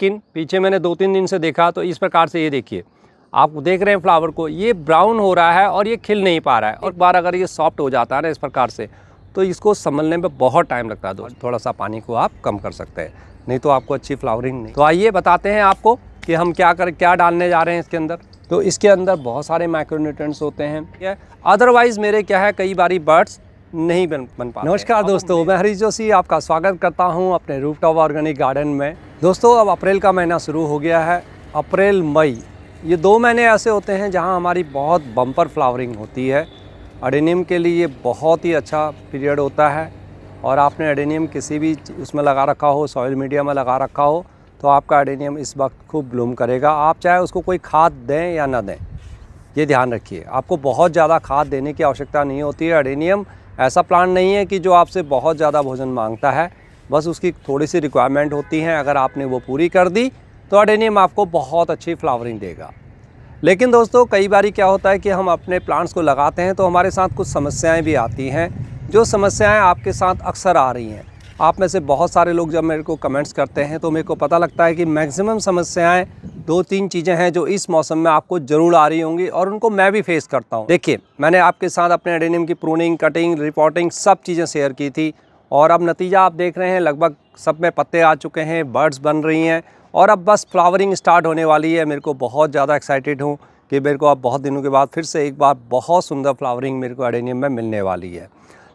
लेकिन पीछे मैंने 2-3 दिन से देखा तो इस प्रकार से ये देखिए, आप देख रहे हैं फ्लावर को, ये ब्राउन हो रहा है और ये खिल नहीं पा रहा है। और एक बार अगर ये सॉफ्ट हो जाता है ना इस प्रकार से, तो इसको संभलने में बहुत टाइम लगता है। थोड़ा सा पानी को आप कम कर सकते हैं, नहीं तो आपको अच्छी फ्लावरिंग नहीं। तो आइए बताते हैं आपको कि हम क्या डालने जा रहे हैं इसके अंदर। तो इसके अंदर बहुत सारे माइक्रोन्यूट्रिएंट्स होते हैं, अदरवाइज मेरे क्या है कई बारी बर्ड्स नहीं बन पाते। नमस्कार दोस्तों, मैं हरीश जोशी आपका स्वागत करता हूं अपने रूफटॉप ऑर्गेनिक गार्डन में। दोस्तों अब अप्रैल का महीना शुरू हो गया है। अप्रैल मई ये 2 महीने ऐसे होते हैं जहां हमारी बहुत बम्पर फ्लावरिंग होती है। एडेनियम के लिए ये बहुत ही अच्छा पीरियड होता है। और आपने एडेनियम किसी भी उसमें लगा रखा हो, सॉइल मीडिया में लगा रखा हो, तो आपका एडेनियम इस वक्त खूब ब्लूम करेगा। आप चाहे उसको कोई खाद दें या ना दें, ये ध्यान रखिए। आपको बहुत ज़्यादा खाद देने की आवश्यकता नहीं होती है। एडेनियम ऐसा प्लांट नहीं है कि जो आपसे बहुत ज़्यादा भोजन मांगता है, बस उसकी थोड़ी सी रिक्वायरमेंट होती है। अगर आपने वो पूरी कर दी तो एडेनियम आपको बहुत अच्छी फ्लावरिंग देगा। लेकिन दोस्तों कई बार क्या होता है कि हम अपने प्लांट्स को लगाते हैं तो हमारे साथ कुछ समस्याएं भी आती हैं। जो समस्याएं आपके साथ अक्सर आ रही हैं, आप में से बहुत सारे लोग जब मेरे को कमेंट्स करते हैं तो मेरे को पता लगता है कि मैक्सिमम समस्याएं 2-3 चीज़ें हैं जो इस मौसम में आपको ज़रूर आ रही होंगी, और उनको मैं भी फेस करता हूं। देखिए, मैंने आपके साथ अपने एडेनियम की प्रूनिंग, कटिंग, रिपोर्टिंग सब चीज़ें शेयर की थी, और अब नतीजा आप देख रहे हैं, लगभग सब में पत्ते आ चुके हैं, बर्ड्स बन रही हैं, और अब बस फ्लावरिंग स्टार्ट होने वाली है। मेरे को बहुत ज़्यादा एक्साइटेड हूँ कि मेरे को अब बहुत दिनों के बाद फिर से एक बार बहुत सुंदर फ्लावरिंग मेरे को एडेनियम में मिलने वाली है।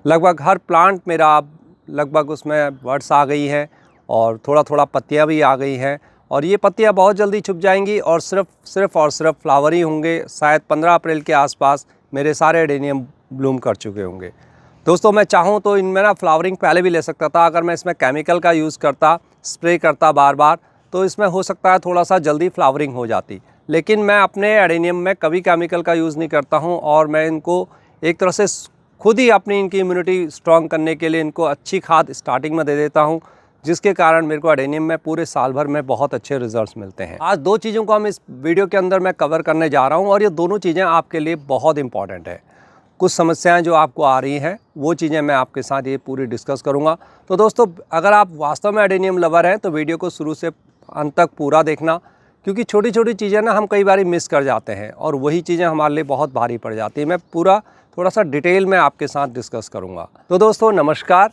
लगभग हर प्लांट मेरा अब लगभग उसमें बर्ड्स आ गई हैं, और थोड़ा थोड़ा पत्तियाँ भी आ गई हैं, और ये पत्तियाँ बहुत जल्दी छुप जाएंगी और सिर्फ फ्लावर ही होंगे। शायद 15 अप्रैल के आसपास मेरे सारे एडेनियम ब्लूम कर चुके होंगे। दोस्तों मैं चाहूँ तो इनमें ना फ्लावरिंग पहले भी ले सकता था। अगर मैं इसमें केमिकल का यूज़ करता, स्प्रे करता बार बार, तो इसमें हो सकता है थोड़ा सा जल्दी फ्लावरिंग हो जाती। लेकिन मैं अपने एडेनियम में कभी केमिकल का यूज़ नहीं करता हूँ, और मैं इनको एक तरह से खुद ही अपनी इनकी इम्यूनिटी स्ट्रॉन्ग करने के लिए इनको अच्छी खाद स्टार्टिंग में दे देता हूँ, जिसके कारण मेरे को एडेनियम में पूरे साल भर में बहुत अच्छे रिजल्ट्स मिलते हैं। आज 2 चीज़ों को हम इस वीडियो के अंदर मैं कवर करने जा रहा हूँ, और ये दोनों चीज़ें आपके लिए बहुत इंपॉर्टेंट है। कुछ समस्याएं जो आपको आ रही हैं वो चीज़ें मैं आपके साथ ये पूरी डिस्कस करूँगा। तो दोस्तों अगर आप वास्तव में एडेनियम लवर हैं तो वीडियो को शुरू से अंत तक पूरा देखना, क्योंकि छोटी छोटी चीज़ें ना हम कई बार मिस कर जाते हैं, और वही चीज़ें हमारे लिए बहुत भारी पड़ जाती हैं। मैं पूरा थोड़ा सा डिटेल में आपके साथ डिस्कस करूंगा। तो दोस्तों नमस्कार,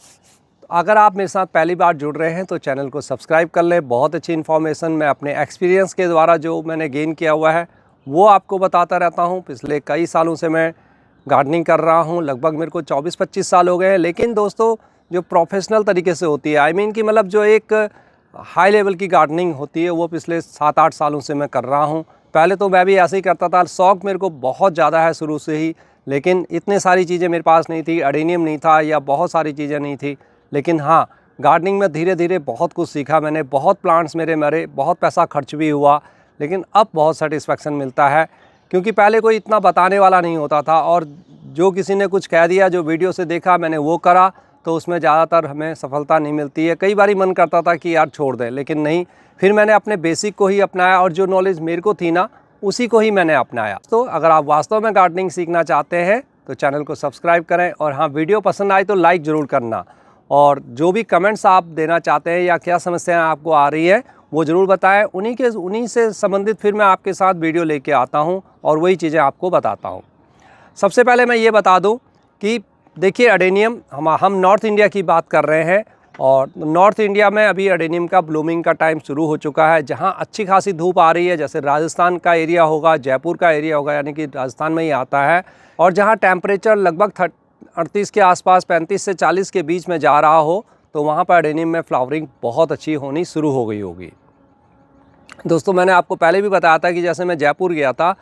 अगर आप मेरे साथ पहली बार जुड़ रहे हैं तो चैनल को सब्सक्राइब कर लें। बहुत अच्छी इन्फॉर्मेशन मैं अपने एक्सपीरियंस के द्वारा जो मैंने गेन किया हुआ है वो आपको बताता रहता हूं। पिछले कई सालों से मैं गार्डनिंग कर रहा हूं, लगभग मेरे को 24-25 साल हो गए हैं। लेकिन दोस्तों जो प्रोफेशनल तरीके से होती है, कि मतलब जो एक हाई लेवल की गार्डनिंग होती है, वो पिछले 7-8 सालों से मैं कर रहा हूँ। पहले तो मैं भी ऐसे ही करता था, शौक़ मेरे को बहुत ज़्यादा है शुरू से ही, लेकिन इतनी सारी चीज़ें मेरे पास नहीं थी, एडेनियम नहीं था या बहुत सारी चीज़ें नहीं थी। लेकिन हाँ, गार्डनिंग में धीरे धीरे बहुत कुछ सीखा मैंने, बहुत प्लांट्स मेरे मरे, बहुत पैसा खर्च भी हुआ, लेकिन अब बहुत सेटिस्फेक्शन मिलता है। क्योंकि पहले कोई इतना बताने वाला नहीं होता था, और जो किसी ने कुछ कह दिया, जो वीडियो से देखा मैंने वो करा, तो उसमें ज़्यादातर हमें सफलता नहीं मिलती है। कई बार मन करता था कि यार छोड़ दें, लेकिन नहीं, फिर मैंने अपने बेसिक को ही अपनाया, और जो नॉलेज मेरे को थी ना उसी को ही मैंने अपनाया। तो अगर आप वास्तव में गार्डनिंग सीखना चाहते हैं तो चैनल को सब्सक्राइब करें, और हाँ, वीडियो पसंद आए तो लाइक ज़रूर करना, और जो भी कमेंट्स आप देना चाहते हैं या क्या समस्याएं आपको आ रही है वो ज़रूर बताएं। उन्हीं से संबंधित फिर मैं आपके साथ वीडियो लेके आता हूं और वही चीज़ें आपको बताता हूं। सबसे पहले मैं ये बता दूं कि देखिए, एडेनियम हम नॉर्थ इंडिया की बात कर रहे हैं, और नॉर्थ इंडिया में अभी एडेनियम का ब्लूमिंग का टाइम शुरू हो चुका है। जहाँ अच्छी खासी धूप आ रही है, जैसे राजस्थान का एरिया होगा, जयपुर का एरिया होगा, यानी कि राजस्थान में ही आता है, और जहाँ टेम्परेचर लगभग 38 के आसपास, 35 से 40 के बीच में जा रहा हो, तो वहाँ पर एडेनियम में फ्लावरिंग बहुत अच्छी होनी शुरू हो गई होगी। दोस्तों मैंने आपको पहले भी बताया था कि जैसे मैं जयपुर गया था,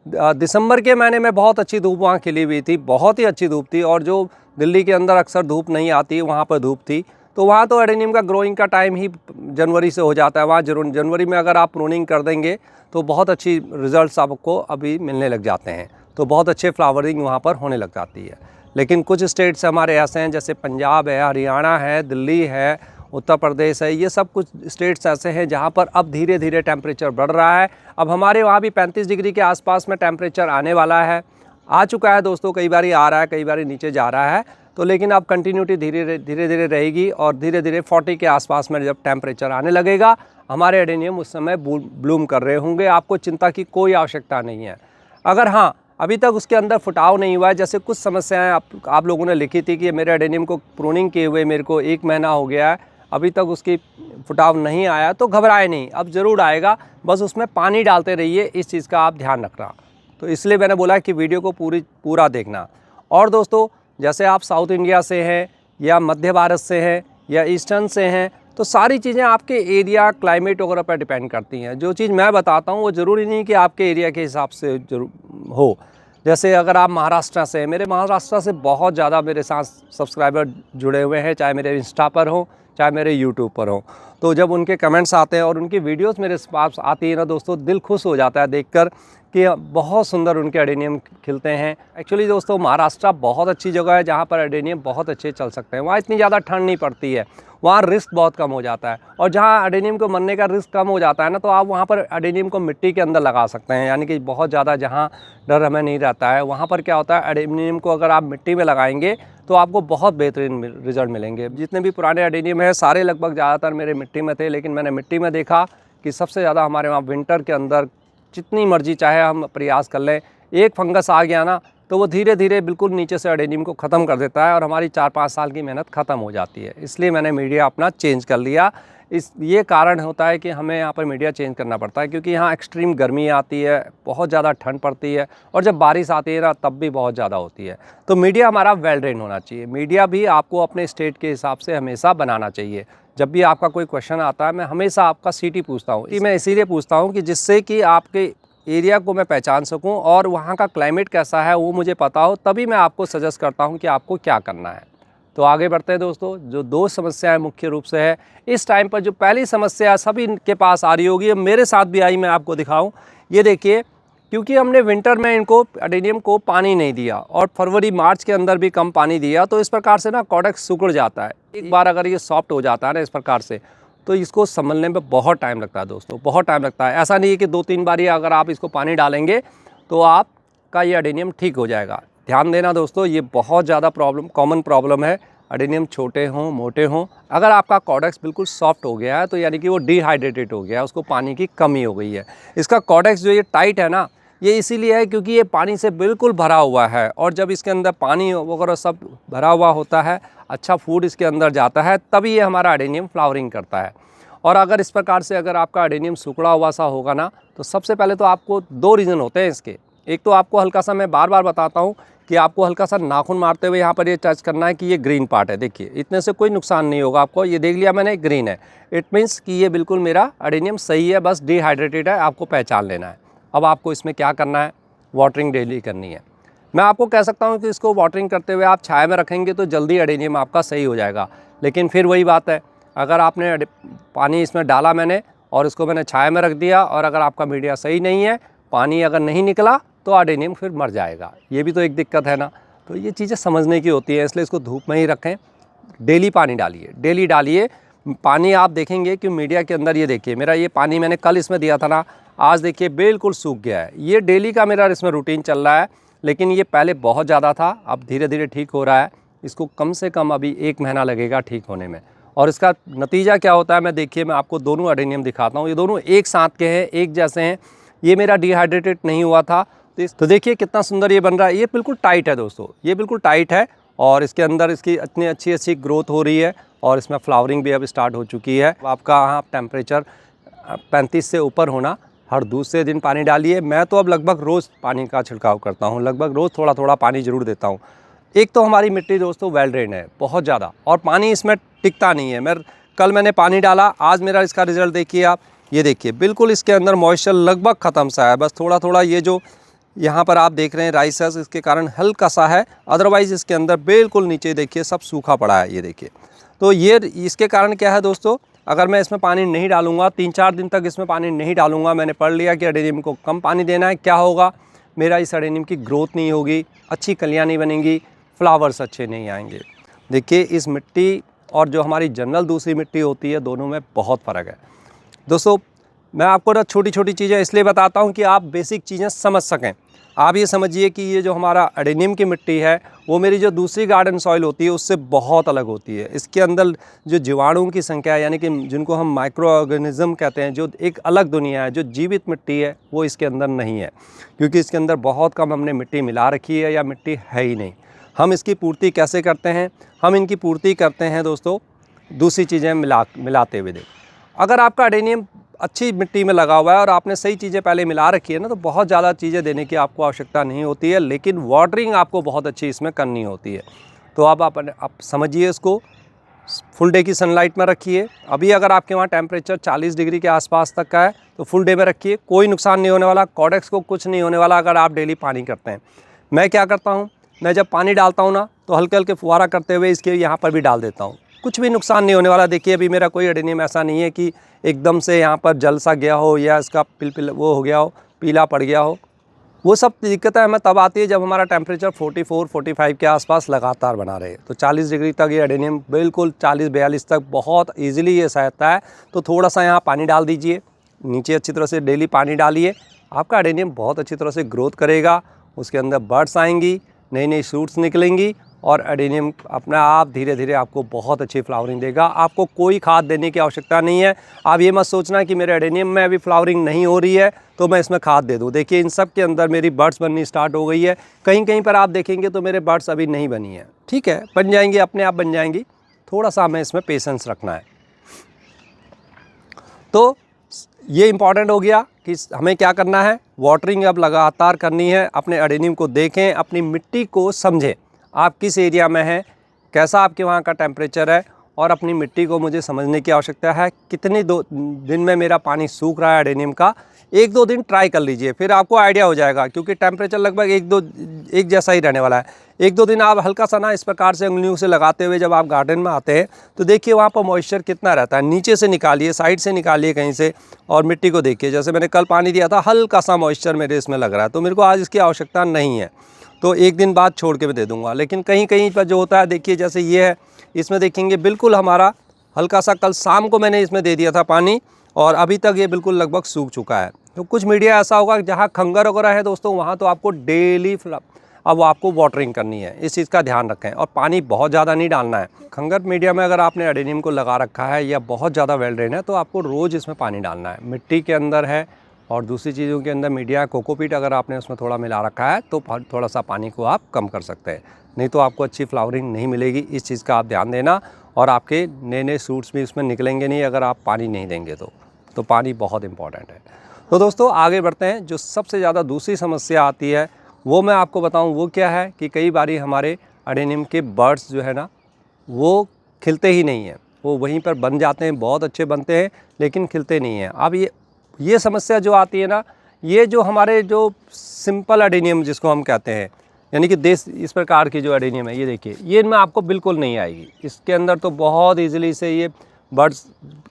दिसंबर के महीने में बहुत अच्छी धूप वहाँ खिली हुई थी, बहुत ही अच्छी धूप थी, और जो दिल्ली के अंदर अक्सर धूप नहीं आती, वहाँ पर धूप थी। तो वहाँ तो एडेनियम का ग्रोइंग का टाइम ही जनवरी से हो जाता है। वहाँ जनवरी में अगर आप प्रूनिंग कर देंगे तो बहुत अच्छी रिजल्ट्स आपको अभी मिलने लग जाते हैं, तो बहुत अच्छे फ्लावरिंग वहाँ पर होने लग जाती है। लेकिन कुछ स्टेट्स हमारे ऐसे हैं, जैसे पंजाब है, हरियाणा है, दिल्ली है, उत्तर प्रदेश है, ये सब कुछ स्टेट्स ऐसे हैं जहाँ पर अब धीरे धीरे टेम्परेचर बढ़ रहा है। अब हमारे वहाँ भी 35 डिग्री के आसपास में टेम्परेचर आने वाला है, आ चुका है दोस्तों। कई बार आ रहा है, कई बार नीचे जा रहा है, तो लेकिन अब कंटिन्यूटी धीरे धीरे रहेगी, और धीरे धीरे 40 के आसपास में जब टेम्परेचर आने लगेगा, हमारे एडेनियम उस समय ब्लूम कर रहे होंगे। आपको चिंता की कोई आवश्यकता नहीं है। अगर हाँ अभी तक उसके अंदर फुटाव नहीं हुआ है, जैसे कुछ समस्याएं आप लोगों ने लिखी थी कि मेरे एडेनियम को प्रूनिंग किए हुए मेरे को 1 महीना हो गया है, अभी तक उसकी फुटाव नहीं आया, तो घबराए नहीं, अब ज़रूर आएगा। बस उसमें पानी डालते रहिए, इस चीज़ का आप ध्यान रखना। तो इसलिए मैंने बोला कि वीडियो को पूरा देखना। और दोस्तों, जैसे आप साउथ इंडिया से हैं या मध्य भारत से हैं या ईस्टर्न से हैं, तो सारी चीज़ें आपके एरिया क्लाइमेट वगैरह पर डिपेंड करती हैं। जो चीज़ मैं बताता हूँ वो ज़रूरी नहीं कि आपके एरिया के हिसाब से हो। जैसे अगर आप महाराष्ट्र से हैं, मेरे महाराष्ट्र से बहुत ज़्यादा मेरे साथ सब्सक्राइबर जुड़े हुए हैं, चाहे मेरे इंस्टा पर हो चाहे मेरे यूट्यूब पर हो। तो जब उनके कमेंट्स आते हैं और उनकी वीडियोस मेरे पास आती है ना दोस्तों, दिल खुश हो जाता है देखकर कि बहुत सुंदर उनके एडेनियम खिलते हैं। एक्चुअली दोस्तों, महाराष्ट्र बहुत अच्छी जगह है जहाँ पर एडेनियम बहुत अच्छे चल सकते हैं। वहाँ इतनी ज़्यादा ठंड नहीं पड़ती है, वहाँ रिस्क बहुत कम हो जाता है। और जहाँ एडेनियम को मरने का रिस्क कम हो जाता है ना, तो आप वहाँ पर एडेनियम को मिट्टी के अंदर लगा सकते हैं। यानी कि बहुत ज़्यादा जहाँ डर हमें नहीं रहता है, वहाँ पर क्या होता है, एडेनियम को अगर आप मिट्टी में लगाएंगे तो आपको बहुत बेहतरीन रिजल्ट मिलेंगे। जितने भी पुराने एडेनियम है सारे लगभग ज़्यादातर मेरे मिट्टी में थे, लेकिन मैंने मिट्टी में देखा कि सबसे ज़्यादा हमारे वहाँ विंटर के अंदर जितनी मर्जी चाहे हम प्रयास कर लें, एक फंगस आ गया ना तो वो धीरे धीरे बिल्कुल नीचे से एडेनियम को ख़त्म कर देता है और हमारी 4-5 साल की मेहनत ख़त्म हो जाती है। इसलिए मैंने मीडिया अपना चेंज कर लिया। ये कारण होता है कि हमें यहाँ पर मीडिया चेंज करना पड़ता है, क्योंकि यहाँ एक्सट्रीम गर्मी आती है, बहुत ज़्यादा ठंड पड़ती है, और जब बारिश आती है ना तब भी बहुत ज़्यादा होती है। तो मीडिया हमारा वेल ट्रेन होना चाहिए। मीडिया भी आपको अपने स्टेट के हिसाब से हमेशा बनाना चाहिए। जब भी आपका कोई क्वेश्चन आता है, मैं हमेशा आपका सिटी पूछता हूँ। कि मैं इसीलिए पूछता हूँ कि जिससे कि आपके एरिया को मैं पहचान सकूं और वहाँ का क्लाइमेट कैसा है वो मुझे पता हो, तभी मैं आपको सजेस्ट करता हूँ कि आपको क्या करना है। तो आगे बढ़ते हैं दोस्तों। जो 2 समस्याएं मुख्य रूप से है इस टाइम पर, जो पहली समस्या सभी के पास आ रही होगी, मेरे साथ भी आई, मैं आपको दिखाऊं। ये देखिए, क्योंकि हमने विंटर में इनको एडेनियम को पानी नहीं दिया और फरवरी मार्च के अंदर भी कम पानी दिया, तो इस प्रकार से ना कॉडेक्स सिकुड़ जाता है। एक बार अगर ये सॉफ्ट हो जाता है ना इस प्रकार से, तो इसको संभलने में बहुत टाइम लगता है दोस्तों, बहुत टाइम लगता है। ऐसा नहीं है कि 2-3 बार अगर आप इसको पानी डालेंगे तो आपका ये एडेनियम ठीक हो जाएगा। ध्यान देना दोस्तों, ये बहुत ज़्यादा कॉमन प्रॉब्लम है। एडेनियम छोटे हों मोटे हों, अगर आपका कॉडेक्स बिल्कुल सॉफ्ट हो गया है तो यानी कि वो डिहाइड्रेटेड हो गया है, उसको पानी की कमी हो गई है। इसका कॉडेक्स जो ये टाइट है ना, ये इसीलिए है क्योंकि ये पानी से बिल्कुल भरा हुआ है, और जब इसके अंदर पानी वगैरह सब भरा हुआ होता है, अच्छा फूड इसके अंदर जाता है, तभी ये हमारा एडेनियम फ्लावरिंग करता है। और अगर इस प्रकार से अगर आपका एडेनियम सिकुड़ा हुआ सा होगा ना, तो सबसे पहले तो आपको 2 रीज़न होते हैं इसके। एक तो आपको हल्का सा, मैं बार बार बताता हूँ कि आपको हल्का सा नाखून मारते हुए यहाँ पर ये टच करना है कि ये ग्रीन पार्ट है। देखिए, इतने से कोई नुकसान नहीं होगा आपको। ये देख लिया मैंने, ग्रीन है, इट मीन्स कि ये बिल्कुल मेरा एडेनियम सही है, बस डिहाइड्रेटेड है, आपको पहचान लेना है। अब आपको इसमें क्या करना है, वाटरिंग डेली करनी है। मैं आपको कह सकता हूँ कि इसको वाटरिंग करते हुए आप छाया में रखेंगे तो जल्दी एडेनियम आपका सही हो जाएगा। लेकिन फिर वही बात है, अगर आपने पानी इसमें डाला मैंने और इसको मैंने छाया में रख दिया, और अगर आपका मीडिया सही नहीं है, पानी अगर नहीं निकला, तो एडेनियम फिर मर जाएगा। ये भी तो एक दिक्कत है ना। तो ये चीज़ें समझने की होती है, इसलिए इसको धूप में ही रखें। डेली पानी डालिए, डेली डालिए पानी। आप देखेंगे कि मीडिया के अंदर, ये देखिए मेरा ये पानी मैंने कल इसमें दिया था ना, आज देखिए बिल्कुल सूख गया है। ये डेली का मेरा इसमें रूटीन चल रहा है, लेकिन ये पहले बहुत ज़्यादा था, अब धीरे धीरे ठीक हो रहा है। इसको कम से कम अभी 1 महीना लगेगा ठीक होने में। और इसका नतीजा क्या होता है, मैं आपको दोनों एडेनियम दिखाता हूँ। ये दोनों एक साथ के हैं, एक जैसे हैं। ये मेरा डिहाइड्रेटेड नहीं हुआ था, तो देखिए कितना सुंदर ये बन रहा है। ये बिल्कुल टाइट है दोस्तों, ये बिल्कुल टाइट है, और इसके अंदर इसकी इतनी अच्छी ग्रोथ हो रही है, और इसमें फ्लावरिंग भी अब स्टार्ट हो चुकी है। आपका यहाँ टेम्परेचर 35 से ऊपर होना, हर दूसरे दिन पानी डालिए। मैं तो अब लगभग रोज़ पानी का छिड़काव करता हूँ, लगभग रोज़ थोड़ा थोड़ा पानी ज़रूर देता हूँ। एक तो हमारी मिट्टी दोस्तों वेल ड्रेन है बहुत ज़्यादा, और पानी इसमें टिकता नहीं है। कल मैंने पानी डाला, आज मेरा इसका रिज़ल्ट देखिए आप, ये देखिए बिल्कुल इसके अंदर मॉइस्चर लगभग ख़त्म सा है। बस थोड़ा थोड़ा ये जो यहाँ पर आप देख रहे हैं राइसेस, इसके कारण हल्का सा है, अदरवाइज़ इसके अंदर बिल्कुल नीचे देखिए सब सूखा पड़ा है। ये देखिए, तो ये इसके कारण क्या है दोस्तों, अगर मैं इसमें पानी नहीं डालूंगा, 3-4 दिन तक इसमें पानी नहीं डालूंगा, मैंने पढ़ लिया कि एडेनियम को कम पानी देना है, क्या होगा, मेरा इस एडेनियम की ग्रोथ नहीं होगी, अच्छी कलियाँ नहीं बनेंगी, फ्लावर्स अच्छे नहीं आएंगे। देखिए, इस मिट्टी और जो हमारी जनरल दूसरी मिट्टी होती है, दोनों में बहुत फ़र्क है दोस्तों। मैं आपको ना छोटी छोटी चीज़ें इसलिए बताता हूँ कि आप बेसिक चीज़ें समझ सकें। आप ये समझिए कि ये जो हमारा एडेनियम की मिट्टी है वो मेरी जो दूसरी गार्डन सॉइल होती है उससे बहुत अलग होती है। इसके अंदर जो जीवाणुओं की संख्या यानी कि जिनको हम माइक्रो ऑर्गेनिज्म कहते हैं, जो एक अलग दुनिया है, जो जीवित मिट्टी है, वो इसके अंदर नहीं है, क्योंकि इसके अंदर बहुत कम हमने मिट्टी मिला रखी है या मिट्टी है ही नहीं। हम इसकी पूर्ति कैसे करते हैं? हम इनकी पूर्ति करते हैं दोस्तों दूसरी चीज़ें मिलाते हुए। अगर आपका एडेनियम अच्छी मिट्टी में लगा हुआ है और आपने सही चीज़ें पहले मिला रखी है ना, तो बहुत ज़्यादा चीज़ें देने की आपको आवश्यकता नहीं होती है, लेकिन वाटरिंग आपको बहुत अच्छी इसमें करनी होती है। तो अब आप समझिए, इसको फुल डे की सनलाइट में रखिए। अभी अगर आपके वहाँ टेम्परेचर 40 डिग्री के आसपास तक का है तो फुल डे में रखिए, कोई नुकसान नहीं होने वाला, कॉडेक्स को कुछ नहीं होने वाला अगर आप डेली पानी करते हैं। मैं क्या करता हूँ, मैं जब पानी डालता हूँ ना तो हल्के हल्के फुहारा करते हुए इसके यहाँ पर भी डाल देता हूँ, कुछ भी नुकसान नहीं होने वाला। देखिए अभी मेरा कोई एडेनियम ऐसा नहीं है कि एकदम से यहाँ पर जल सा गया हो या इसका पिल वो हो गया हो, पीला पड़ गया हो। वो सब दिक्कतें हमें तब आती है जब हमारा टेम्परेचर 44-45 के आसपास लगातार बना रहे। तो 40 डिग्री तक ये एडेनियम बिल्कुल 40-42 तक बहुत ईजिली ये सहता है। तो थोड़ा सा यहाँ पानी डाल दीजिए, नीचे अच्छी तरह से डेली पानी डालिए, आपका एडेनियम बहुत अच्छी तरह से ग्रोथ करेगा, उसके अंदर बर्ड्स आएंगी, नई नई शूट्स निकलेंगी और एडेनियम अपना आप धीरे धीरे आपको बहुत अच्छी फ्लावरिंग देगा। आपको कोई खाद देने की आवश्यकता नहीं है। आप ये मत सोचना कि मेरे एडेनियम में अभी फ्लावरिंग नहीं हो रही है तो मैं इसमें खाद दे दूँ। देखिए इन सब के अंदर मेरी बर्ड्स बननी स्टार्ट हो गई है। कहीं कहीं पर आप देखेंगे तो मेरे बर्ड्स अभी नहीं बनी है, ठीक है, बन जाएंगी, अपने आप बन जाएंगी, थोड़ा सा हमें इसमें पेशेंस रखना है। तो ये इम्पॉर्टेंट हो गया कि हमें क्या करना है, वाटरिंग अब लगातार करनी है। अपने एडेनियम को देखें, अपनी मिट्टी को समझें, आप किस एरिया में हैं, कैसा आपके वहाँ का टेम्परेचर है, और अपनी मिट्टी को मुझे समझने की आवश्यकता है। कितने दिन में मेरा पानी सूख रहा है एडेनियम का, 1-2 दिन ट्राई कर लीजिए, फिर आपको आइडिया हो जाएगा, क्योंकि टेम्परेचर लगभग एक जैसा ही रहने वाला है। 1-2 दिन आप हल्का सा ना इस प्रकार से उंगलियों से लगाते हुए जब आप गार्डन में आते हैं तो देखिए वहाँ पर मॉइस्चर कितना रहता है। नीचे से निकालिए, साइड से निकालिए कहीं से, और मिट्टी को देखिए। जैसे मैंने कल पानी दिया था, हल्का सा मॉइस्चर मेरे इसमें लग रहा है, तो मेरे को आज इसकी आवश्यकता नहीं है, तो 1 दिन बाद छोड़ के मैं दे दूंगा। लेकिन कहीं कहीं पर जो होता है, देखिए जैसे ये है, इसमें देखेंगे बिल्कुल हमारा हल्का सा कल शाम को मैंने इसमें दे दिया था पानी, और अभी तक ये बिल्कुल लगभग सूख चुका है। तो कुछ मीडिया ऐसा होगा जहाँ खंगर वगैरह है दोस्तों, वहाँ तो आपको डेली अब आपको वाटरिंग करनी है, इस चीज़ का ध्यान रखें, और पानी बहुत ज़्यादा नहीं डालना है। खंगर मीडिया में अगर आपने एडेनियम को लगा रखा है या बहुत ज़्यादा वेल ड्रेन है तो आपको रोज़ इसमें पानी डालना है। मिट्टी के अंदर है और दूसरी चीज़ों के अंदर मीडिया, कोकोपीट अगर आपने उसमें थोड़ा मिला रखा है तो थोड़ा सा पानी को आप कम कर सकते हैं, नहीं तो आपको अच्छी फ्लावरिंग नहीं मिलेगी। इस चीज़ का आप ध्यान देना, और आपके नए नए सूट्स भी इसमें निकलेंगे नहीं अगर आप पानी नहीं देंगे तो पानी बहुत इंपॉर्टेंट है। तो दोस्तों आगे बढ़ते हैं। जो सबसे ज़्यादा दूसरी समस्या आती है वो मैं आपको बताऊं, वो क्या है कि कई बारी हमारे एडेनियम के बर्ड्स जो है ना वो खिलते ही नहीं हैं, वो वहीं पर बन जाते हैं, बहुत अच्छे बनते हैं लेकिन खिलते नहीं हैं। अब ये समस्या जो आती है ना, ये जो हमारे जो सिंपल एडेनियम जिसको हम कहते हैं, यानी कि देश इस प्रकार की जो एडेनियम है, ये देखिए, ये इनमें आपको बिल्कुल नहीं आएगी। इसके अंदर तो बहुत ईजिली से ये बर्ड्स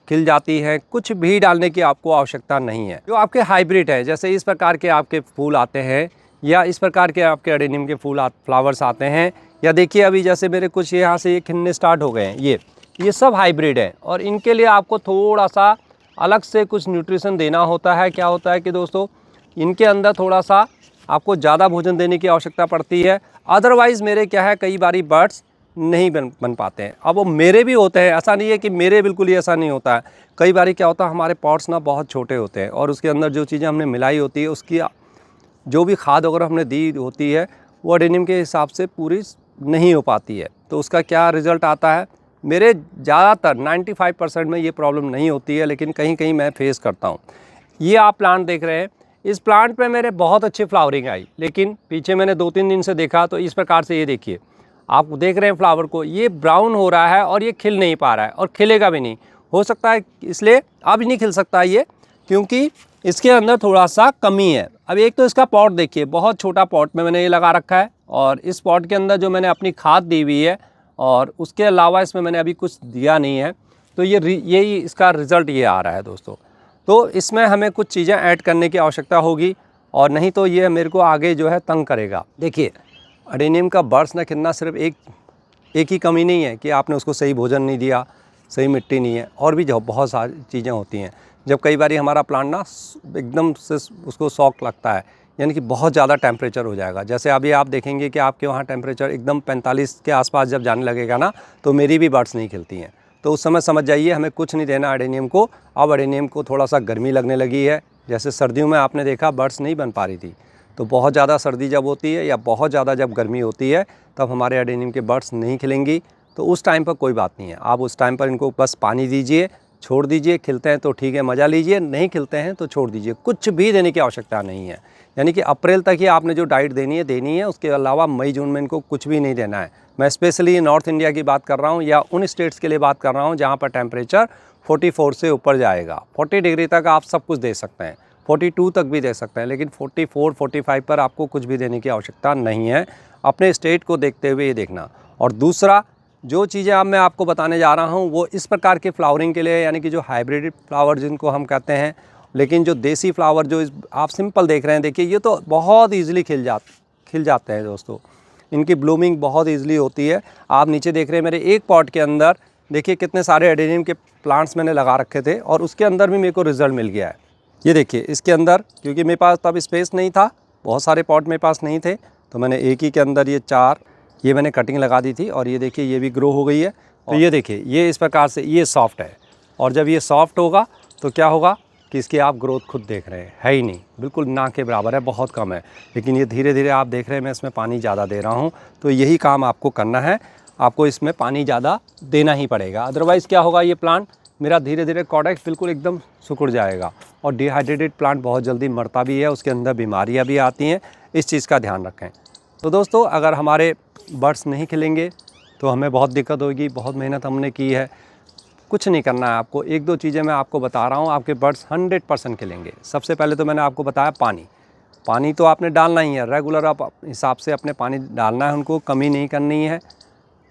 खिल जाती हैं, कुछ भी डालने की आपको आवश्यकता नहीं है। जो आपके हाइब्रिड है, जैसे इस प्रकार के आपके फूल आते हैं या इस प्रकार के आपके एडेनियम के फ्लावर्स आते हैं, या देखिए अभी जैसे मेरे कुछ यहाँ से ये खिलने स्टार्ट हो गए हैं, ये सब हाइब्रिड हैं, और इनके लिए आपको थोड़ा सा अलग से कुछ न्यूट्रिशन देना होता है। क्या होता है कि दोस्तों इनके अंदर थोड़ा सा आपको ज़्यादा भोजन देने की आवश्यकता पड़ती है, अदरवाइज़ मेरे क्या है, कई बारी बर्ड्स नहीं बन पाते हैं। अब वो मेरे भी होते हैं, ऐसा नहीं है कि मेरे बिल्कुल ही ऐसा नहीं होता है। कई बारी क्या होता है, हमारे पॉट्स ना बहुत छोटे होते हैं और उसके अंदर जो चीज़ें हमने मिलाई होती है, उसकी जो भी खाद वगैरह हमने दी होती है वो एडेनियम के हिसाब से पूरी नहीं हो पाती है। तो उसका क्या रिज़ल्ट आता है, मेरे ज़्यादातर 95% में ये प्रॉब्लम नहीं होती है, लेकिन कहीं कहीं मैं फेस करता हूँ। ये आप प्लांट देख रहे हैं, इस प्लांट पे मेरे बहुत अच्छी फ्लावरिंग आई, लेकिन पीछे मैंने 2-3 दिन से देखा तो इस प्रकार से ये देखिए, आप देख रहे हैं फ्लावर को, ये ब्राउन हो रहा है और ये खिल नहीं पा रहा है और खिलेगा भी नहीं। हो सकता है इसलिए अब नहीं खिल सकता ये, क्योंकि इसके अंदर थोड़ा सा कमी है। अब एक तो इसका पॉट देखिए, बहुत छोटा पॉट में मैंने ये लगा रखा है, और इस पॉट के अंदर जो मैंने अपनी खाद दी हुई है और उसके अलावा इसमें मैंने अभी कुछ दिया नहीं है, तो यही इसका रिज़ल्ट ये आ रहा है दोस्तों। तो इसमें हमें कुछ चीज़ें ऐड करने की आवश्यकता होगी, और नहीं तो ये मेरे को आगे जो है तंग करेगा। देखिए एडेनियम का बर्ड्स ना खिलना सिर्फ एक ही कमी नहीं है कि आपने उसको सही भोजन नहीं दिया, सही मिट्टी नहीं है, और भी जो बहुत सारी चीज़ें होती हैं। जब कई बार हमारा प्लांट ना एकदम से उसको शॉक लगता है यानी कि बहुत ज़्यादा टेम्परेचर हो जाएगा। जैसे अभी आप देखेंगे कि आपके वहाँ टेम्परेचर एकदम 45 के आसपास जब जाने लगेगा ना, तो मेरी भी बर्ड्स नहीं खिलती हैं। तो उस समय समझ जाइए हमें कुछ नहीं देना एडेनियम को। अब एडेनियम को थोड़ा सा गर्मी लगने लगी है। जैसे सर्दियों में आपने देखा बर्ड्स नहीं बन पा रही थी, तो बहुत ज़्यादा सर्दी जब होती है या बहुत ज़्यादा जब गर्मी होती है तब हमारे एडेनियम के बर्ड्स नहीं खिलेंगी। तो उस टाइम पर कोई बात नहीं है, आप उस टाइम पर इनको बस पानी दीजिए, छोड़ दीजिए। खिलते हैं तो ठीक है, मज़ा लीजिए, नहीं खिलते हैं तो छोड़ दीजिए। कुछ भी देने की आवश्यकता नहीं है। यानी कि अप्रैल तक ही आपने जो डाइट देनी है, उसके अलावा मई जून में इनको कुछ भी नहीं देना है। मैं स्पेशली नॉर्थ इंडिया की बात कर रहा हूँ या उन स्टेट्स के लिए बात कर रहा हूँ जहाँ पर टेम्परेचर 44 से ऊपर जाएगा। 40 डिग्री तक आप सब कुछ दे सकते हैं, 42 तक भी दे सकते हैं, लेकिन 44-45 पर आपको कुछ भी देने की आवश्यकता नहीं है। अपने स्टेट को देखते हुए ये देखना। और दूसरा जो चीज़ें अब मैं आपको बताने जा रहा हूँ वो इस प्रकार के फ्लावरिंग के लिए, यानी कि जो हाइब्रिड फ्लावर जिनको हम कहते हैं, लेकिन जो देसी फ्लावर जो आप सिंपल देख रहे हैं, देखिए ये तो बहुत ईजिली खिल जाते हैं दोस्तों। इनकी ब्लूमिंग बहुत ईजिली होती है। आप नीचे देख रहे हैं मेरे एक पॉट के अंदर देखिए कितने सारे एडेनियम के प्लांट्स मैंने लगा रखे थे और उसके अंदर भी मेरे को रिज़ल्ट मिल गया है। ये देखिए इसके अंदर, क्योंकि मेरे पास तब स्पेस नहीं था, बहुत सारे पॉट मेरे पास नहीं थे, तो मैंने एक ही के अंदर ये 4 ये मैंने कटिंग लगा दी थी। और ये देखिए ये भी ग्रो हो गई है। तो ये देखिए ये इस प्रकार से ये सॉफ्ट है, और जब ये सॉफ्ट होगा तो क्या होगा कि इसकी आप ग्रोथ खुद देख रहे हैं, है ही नहीं, बिल्कुल ना के बराबर है, बहुत कम है। लेकिन ये धीरे धीरे आप देख रहे हैं मैं इसमें पानी ज़्यादा दे रहा हूँ। तो यही काम आपको करना है, आपको इसमें पानी ज़्यादा देना ही पड़ेगा। अदरवाइज़ क्या होगा, ये प्लांट मेरा धीरे धीरे कॉडेक्स बिल्कुल एकदम सिकुड़ जाएगा और डिहाइड्रेटेड प्लांट बहुत जल्दी मरता भी है, उसके अंदर बीमारियाँ भी आती हैं। इस चीज़ का ध्यान रखें। तो दोस्तों अगर हमारे बर्ड्स नहीं खिलेंगे तो हमें बहुत दिक्कत होगी। बहुत मेहनत हमने की है, कुछ नहीं करना है आपको। 1-2 चीज़ें मैं आपको बता रहा हूँ, आपके बर्ड्स 100% खिलेंगे। सबसे पहले तो मैंने आपको बताया पानी तो आपने डालना ही है, रेगुलर आप हिसाब से अपने पानी डालना है, उनको कमी नहीं करनी है,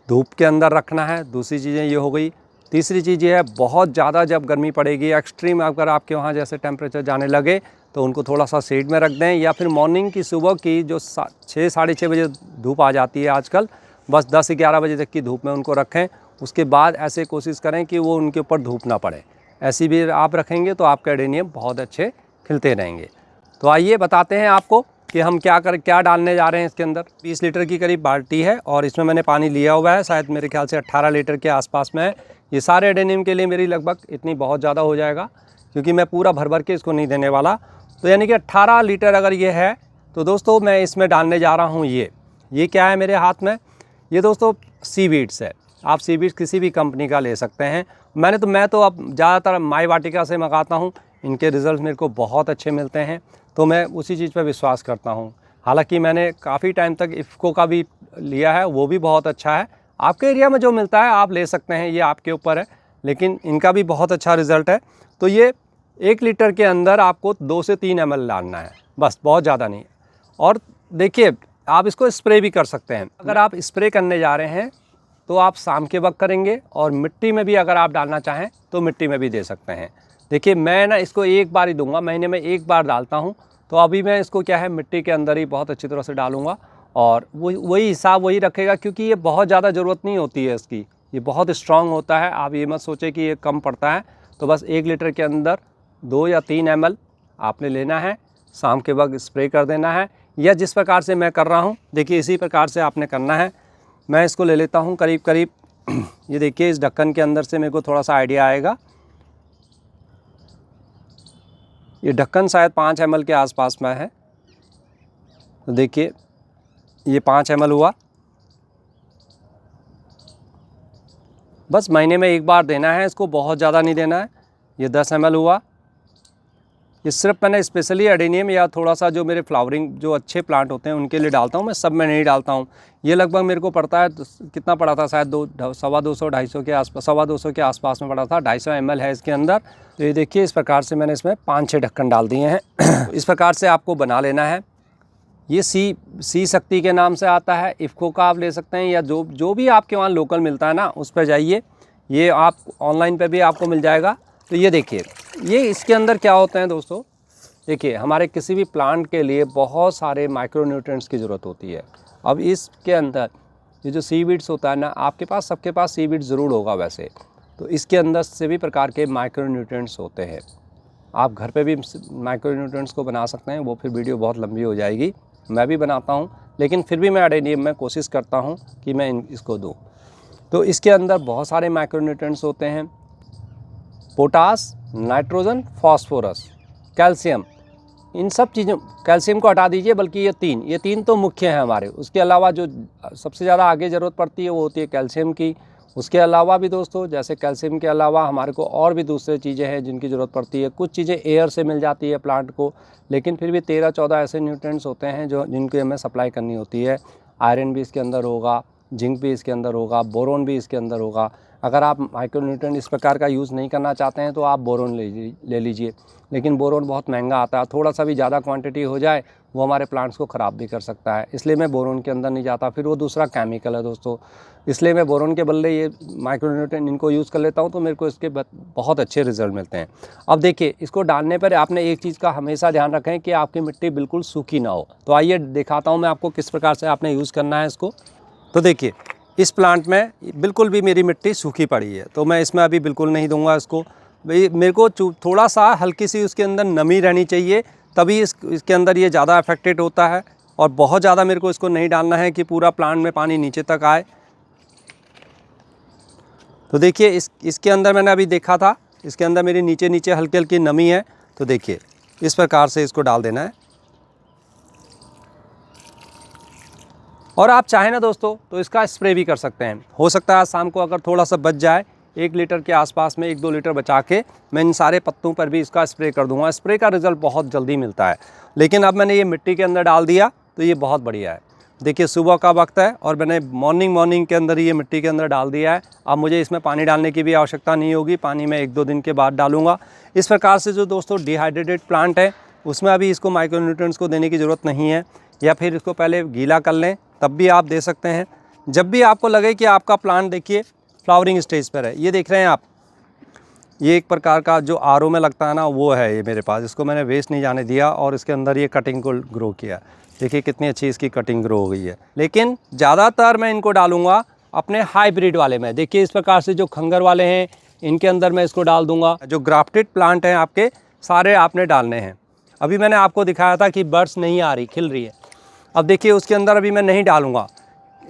धूप के अंदर रखना है। दूसरी चीज़ें ये हो गई। तीसरी चीज़ ये है, बहुत ज़्यादा जब गर्मी पड़ेगी, एक्सट्रीम अगर आपके वहाँ जैसे टेम्परेचर जाने लगे तो उनको थोड़ा सा शेड में रख दें, या फिर मॉर्निंग की सुबह की जो 6 साढ़े 6 बजे धूप आ जाती है आजकल, बस 10-11 बजे तक की धूप में उनको रखें। उसके बाद ऐसे कोशिश करें कि वो उनके ऊपर धूप ना पड़े। ऐसी भी आप रखेंगे तो आपके एडेनियम बहुत अच्छे खिलते रहेंगे। तो आइए बताते हैं आपको कि हम क्या डालने जा रहे हैं इसके अंदर। 20 लीटर की करीब बाल्टी है और इसमें मैंने पानी लिया हुआ है, शायद मेरे ख्याल से 18 लीटर के आसपास में है। ये सारे एडेनियम के लिए मेरी लगभग इतनी बहुत ज़्यादा हो जाएगा, क्योंकि मैं पूरा भर के इसको नहीं देने वाला। तो यानी कि 18 लीटर अगर ये है तो दोस्तों मैं इसमें डालने जा रहा हूँ ये क्या है मेरे हाथ में, ये दोस्तों सीवीड्स है। आप सीवीड्स किसी भी कंपनी का ले सकते हैं। मैं तो अब ज़्यादातर माई वाटिका से मंगाता हूँ, इनके रिज़ल्ट मेरे को बहुत अच्छे मिलते हैं, तो मैं उसी चीज़ पर विश्वास करता हूँ। हालांकि मैंने काफ़ी टाइम तक इफ़को का भी लिया है, वो भी बहुत अच्छा है। आपके एरिया में जो मिलता है आप ले सकते हैं, ये आपके ऊपर है, लेकिन इनका भी बहुत अच्छा रिज़ल्ट है। तो ये 1 लीटर के अंदर आपको 2 से 3 ml डालना है, बस, बहुत ज़्यादा नहीं। और देखिए आप इसको स्प्रे भी कर सकते हैं। अगर आप स्प्रे करने जा रहे हैं तो आप शाम के वक्त करेंगे, और मिट्टी में भी अगर आप डालना चाहें तो मिट्टी में भी दे सकते हैं। देखिए मैं ना इसको एक बार ही दूंगा, महीने में एक बार डालता हूं। तो अभी मैं इसको क्या है मिट्टी के अंदर ही बहुत अच्छी तरह से डालूंगा, और वही हिसाब वही रखेगा, क्योंकि ये बहुत ज़्यादा ज़रूरत नहीं होती है इसकी, ये बहुत स्ट्रांग होता है। आप ये मत सोचें कि ये कम पड़ता है। तो बस 1 लीटर के अंदर 2 या 3 ml आपने लेना है, शाम के वक्त स्प्रे कर देना है, या जिस प्रकार से मैं कर रहा हूँ देखिए इसी प्रकार से आपने करना है। मैं इसको ले लेता हूँ करीब करीब ये देखिए इस ढक्कन के अंदर से मेरे को थोड़ा सा आइडिया आएगा। ये ढक्कन शायद 5 ml के आसपास में है। तो देखिए ये 5 ml हुआ। बस महीने में एक बार देना है इसको, बहुत ज़्यादा नहीं देना है। ये 10 ml हुआ। ये सिर्फ मैंने स्पेशली एडेनियम या थोड़ा सा जो मेरे फ्लावरिंग जो अच्छे प्लांट होते हैं उनके लिए डालता हूँ, मैं सब में नहीं डालता हूँ। ये लगभग मेरे को पड़ता है, कितना पड़ा था, शायद 250-250 के आसपास, 250 के आसपास में पड़ा था। 250 ml है इसके अंदर। तो ये देखिए इस प्रकार से मैंने इसमें 5-6 ढक्कन डाल दिए हैं। इस प्रकार से आपको बना लेना है। ये सी शक्ति के नाम से आता है, इफ़को का आप ले सकते हैं, या जो भी आपके वहाँ लोकल मिलता है ना उस पर जाइए, ये आप ऑनलाइन पे भी आपको मिल जाएगा। तो ये देखिए ये इसके अंदर क्या होते हैं दोस्तों, देखिए हमारे किसी भी प्लांट के लिए बहुत सारे माइक्रो न्यूट्रिएंट्स की ज़रूरत होती है। अब इसके अंदर ये जो सीवीड्स होता है ना, आपके पास सबके पास सीवीड्स ज़रूर होगा वैसे, तो इसके अंदर सभी प्रकार के माइक्रो न्यूट्रिएंट्स होते हैं। आप घर पे भी माइक्रो न्यूट्रिएंट्स को बना सकते हैं, वो फिर वीडियो बहुत लंबी हो जाएगी। मैं भी बनाता हूँ, लेकिन फिर भी मैं एडेनियम में कोशिश करता हूँ कि मैं इसको दूँ। तो इसके अंदर बहुत सारे माइक्रो न्यूट्रिएंट्स होते हैं, पोटास, नाइट्रोजन, फास्फोरस, कैल्शियम। इन सब चीज़ों, कैल्शियम को हटा दीजिए, बल्कि ये तीन तो मुख्य हैं हमारे। उसके अलावा जो सबसे ज़्यादा आगे ज़रूरत पड़ती है वो होती है कैल्शियम की। उसके अलावा भी दोस्तों, जैसे कैल्शियम के अलावा हमारे को और भी दूसरे चीज़ें हैं जिनकी ज़रूरत पड़ती है। कुछ चीज़ें एयर से मिल जाती है प्लांट को, लेकिन फिर भी 13-14 ऐसे न्यूट्रिएंट्स होते हैं जिनकी हमें सप्लाई करनी होती है। आयरन भी इसके अंदर होगा, जिंक भी इसके अंदर होगा, बोरोन भी इसके अंदर होगा। अगर आप माइक्रो न्यूट्रिएंट इस प्रकार का यूज़ नहीं करना चाहते हैं तो आप बोरोन ले लीजिए, लेकिन बोरोन बहुत महंगा आता है। थोड़ा सा भी ज़्यादा क्वांटिटी हो जाए वो हमारे प्लांट्स को ख़राब भी कर सकता है, इसलिए मैं बोरोन के अंदर नहीं जाता। फिर वो दूसरा केमिकल है दोस्तों, इसलिए मैं बोरोन के बदले ये माइक्रो न्यूट्रिएंट इनको यूज़ कर लेता हूँ, तो मेरे को इसके बहुत अच्छे रिजल्ट मिलते हैं। अब देखिए, इसको डालने पर आपने एक चीज़ का हमेशा ध्यान रखें कि आपकी मिट्टी बिल्कुल सूखी ना हो। तो आइए दिखाता हूँ मैं आपको किस प्रकार से आपने यूज़ करना है इसको। तो देखिए, इस प्लांट में बिल्कुल भी मेरी मिट्टी सूखी पड़ी है, तो मैं इसमें अभी बिल्कुल नहीं दूंगा इसको। भाई मेरे को थोड़ा सा हल्की सी उसके अंदर नमी रहनी चाहिए, तभी इसके अंदर ये ज़्यादा अफेक्टेड होता है। और बहुत ज़्यादा मेरे को इसको नहीं डालना है कि पूरा प्लांट में पानी नीचे तक आए। तो देखिए, इसके अंदर मैंने अभी देखा था, इसके अंदर मेरी नीचे हल्की हल्की नमी है। तो देखिए, इस प्रकार से इसको डाल देना है। और आप चाहें ना दोस्तों तो इसका स्प्रे भी कर सकते हैं। हो सकता है शाम को अगर थोड़ा सा बच जाए, 1 लीटर के आसपास में 1-2 लीटर बचा के मैं इन सारे पत्तों पर भी इसका स्प्रे कर दूंगा। स्प्रे का रिज़ल्ट बहुत जल्दी मिलता है। लेकिन अब मैंने ये मिट्टी के अंदर डाल दिया तो ये बहुत बढ़िया है। देखिए, सुबह का वक्त है और मैंने मॉर्निंग के अंदर ये मिट्टी के अंदर डाल दिया है। अब मुझे इसमें पानी डालने की भी आवश्यकता नहीं होगी, पानी मैं 1-2 दिन के बाद डालूंगा। इस प्रकार से जो दोस्तों डिहाइड्रेटेड प्लांट है उसमें अभी इसको माइक्रो न्यूट्रिएंट्स को देने की ज़रूरत नहीं है, या फिर इसको पहले गीला कर लें तब भी आप दे सकते हैं। जब भी आपको लगे कि आपका प्लांट देखिए फ्लावरिंग स्टेज पर है, ये देख रहे हैं आप, ये एक प्रकार का जो आरओ में लगता है ना, वो है ये मेरे पास। इसको मैंने वेस्ट नहीं जाने दिया और इसके अंदर ये कटिंग को ग्रो किया। देखिए कितनी अच्छी इसकी कटिंग ग्रो हो गई है। लेकिन ज़्यादातर मैं इनको डालूंगा अपने हाइब्रिड वाले में। देखिए, इस प्रकार से जो खंगर वाले हैं इनके अंदर मैं इसको डाल दूंगा। जो ग्राफ्टेड प्लांट हैं आपके, सारे आपने डालने हैं। अभी मैंने आपको दिखाया था कि बर्ड्स नहीं आ रही, खिल रही है। अब देखिए, उसके अंदर अभी मैं नहीं डालूंगा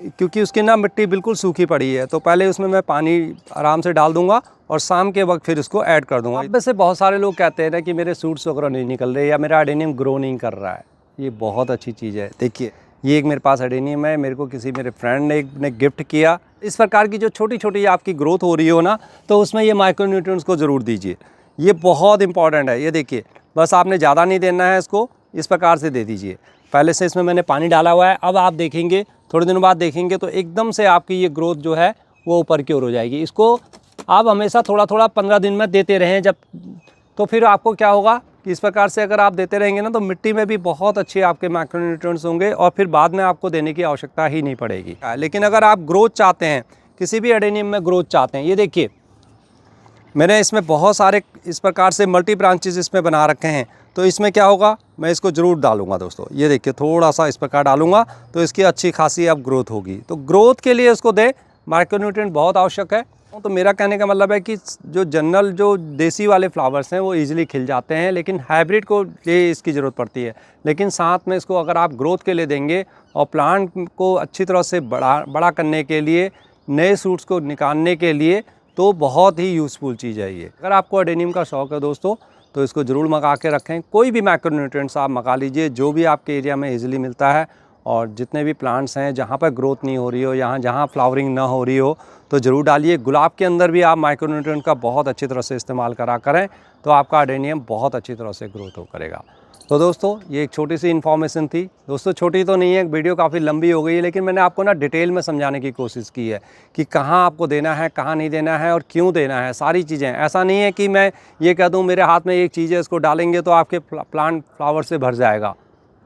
क्योंकि उसकी ना मिट्टी बिल्कुल सूखी पड़ी है। तो पहले उसमें मैं पानी आराम से डाल दूंगा और शाम के वक्त फिर इसको ऐड कर दूंगा। अब वैसे बहुत सारे लोग कहते हैं ना कि मेरे सूट्स वगैरह नहीं निकल रहे या मेरा एडेनियम ग्रो नहीं कर रहा है। ये बहुत अच्छी चीज़ है। देखिए, ये एक मेरे पास एडेनियम है, मेरे को किसी मेरे फ्रेंड ने गिफ्ट किया। इस प्रकार की जो छोटी छोटी आपकी ग्रोथ हो रही हो ना, तो उसमें ये माइक्रो न्यूट्रिएंट्स को ज़रूर दीजिए। ये बहुत इंपॉर्टेंट है। ये देखिए, बस आपने ज़्यादा नहीं देना है, इसको इस प्रकार से दे दीजिए। पहले से इसमें मैंने पानी डाला हुआ है। अब आप देखेंगे, थोड़े दिनों बाद देखेंगे तो एकदम से आपकी ये ग्रोथ जो है वो ऊपर की ओर हो जाएगी। इसको आप हमेशा थोड़ा 15 दिन में देते रहें। जब तो फिर आपको क्या होगा कि इस प्रकार से अगर आप देते रहेंगे ना, तो मिट्टी में भी बहुत अच्छे आपके माइक्रो न्यूट्रिएंट्स होंगे और फिर बाद में आपको देने की आवश्यकता ही नहीं पड़ेगी। लेकिन अगर आप ग्रोथ चाहते हैं, किसी भी एडेनियम में ग्रोथ चाहते हैं, ये देखिए मैंने इसमें बहुत सारे इस प्रकार से मल्टी ब्रांचेस इसमें बना रखे हैं। तो इसमें क्या होगा, मैं इसको ज़रूर डालूंगा दोस्तों। ये देखिए, थोड़ा सा इस प्रकार डालूंगा तो इसकी अच्छी खासी अब ग्रोथ होगी। तो ग्रोथ के लिए इसको दे, माइक्रो न्यूट्रिएंट बहुत आवश्यक है। तो मेरा कहने का मतलब है कि जो जनरल जो देसी वाले फ्लावर्स हैं वो ईजिली खिल जाते हैं, लेकिन हाइब्रिड को ये इसकी ज़रूरत पड़ती है। लेकिन साथ में इसको अगर आप ग्रोथ के लिए देंगे और प्लांट को अच्छी तरह से बड़ा करने के लिए, नए सूट्स को निकालने के लिए, तो बहुत ही यूज़फुल चीज़ है ये। अगर आपको एडेनियम का शौक़ है दोस्तों, तो इसको ज़रूर मंगा के रखें। कोई भी माइक्रो न्यूट्रिएंट्स आप मंगा लीजिए, जो भी आपके एरिया में इजीली मिलता है। और जितने भी प्लांट्स हैं जहाँ पर ग्रोथ नहीं हो रही हो, जहाँ फ्लावरिंग ना हो रही हो, तो ज़रूर डालिए। गुलाब के अंदर भी आप माइक्रो न्यूट्रिएंट का बहुत अच्छी तरह से इस्तेमाल करें, तो आपका एडेनियम बहुत अच्छी तरह से ग्रोथ करेगा। तो दोस्तों, ये एक छोटी सी इन्फॉर्मेशन थी। दोस्तों छोटी तो नहीं है, वीडियो काफ़ी लंबी हो गई है, लेकिन मैंने आपको ना डिटेल में समझाने की कोशिश की है कि कहाँ आपको देना है, कहाँ नहीं देना है और क्यों देना है, सारी चीज़ें। ऐसा नहीं है कि मैं ये कह दूँ मेरे हाथ में एक चीज़ है, इसको डालेंगे तो आपके प्लांट फ्लावर से भर जाएगा।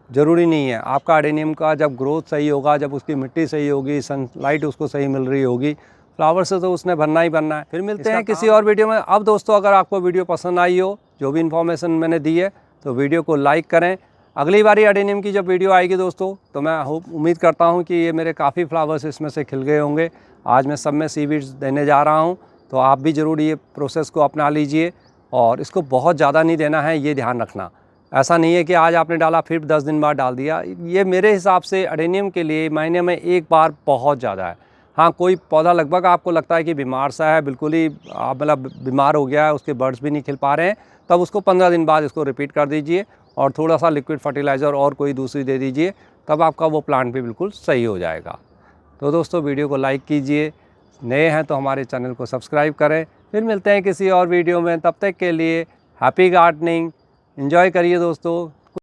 ज़रूरी नहीं है। आपका एडेनियम का जब ग्रोथ सही होगा, जब उसकी मिट्टी सही होगी, सनलाइट उसको सही मिल रही होगी, फ्लावर से तो उसने भरना ही भरना है। फिर मिलते हैं किसी और वीडियो में। अब दोस्तों, अगर आपको वीडियो पसंद आई हो, जो भी इन्फॉर्मेशन मैंने दी है, तो वीडियो को लाइक करें। अगली बारी एडेनियम की जब वीडियो आएगी दोस्तों, तो मैं उम्मीद करता हूं कि ये मेरे काफ़ी फ्लावर्स इसमें से खिल गए होंगे। आज मैं सब में सीवीड्स देने जा रहा हूं, तो आप भी ज़रूर ये प्रोसेस को अपना लीजिए और इसको बहुत ज़्यादा नहीं देना है, ये ध्यान रखना। ऐसा नहीं है कि आज आपने डाला फिर 10 दिन बाद डाल दिया। ये मेरे हिसाब से अडेनियम के लिए महीने में एक बार बहुत ज़्यादा है। हाँ, कोई पौधा लगभग आपको लगता है कि बीमार सा है, बिल्कुल ही मतलब बीमार हो गया है, उसके बर्ड्स भी नहीं खिल पा रहे हैं, तब उसको 15 दिन बाद इसको रिपीट कर दीजिए और थोड़ा सा लिक्विड फर्टिलाइज़र और कोई दूसरी दे दीजिए, तब आपका वो प्लांट भी बिल्कुल सही हो जाएगा। तो दोस्तों, वीडियो को लाइक कीजिए, नए हैं तो हमारे चैनल को सब्सक्राइब करें। फिर मिलते हैं किसी और वीडियो में, तब तक के लिए हैप्पी गार्डनिंग, एंजॉय करिए दोस्तों।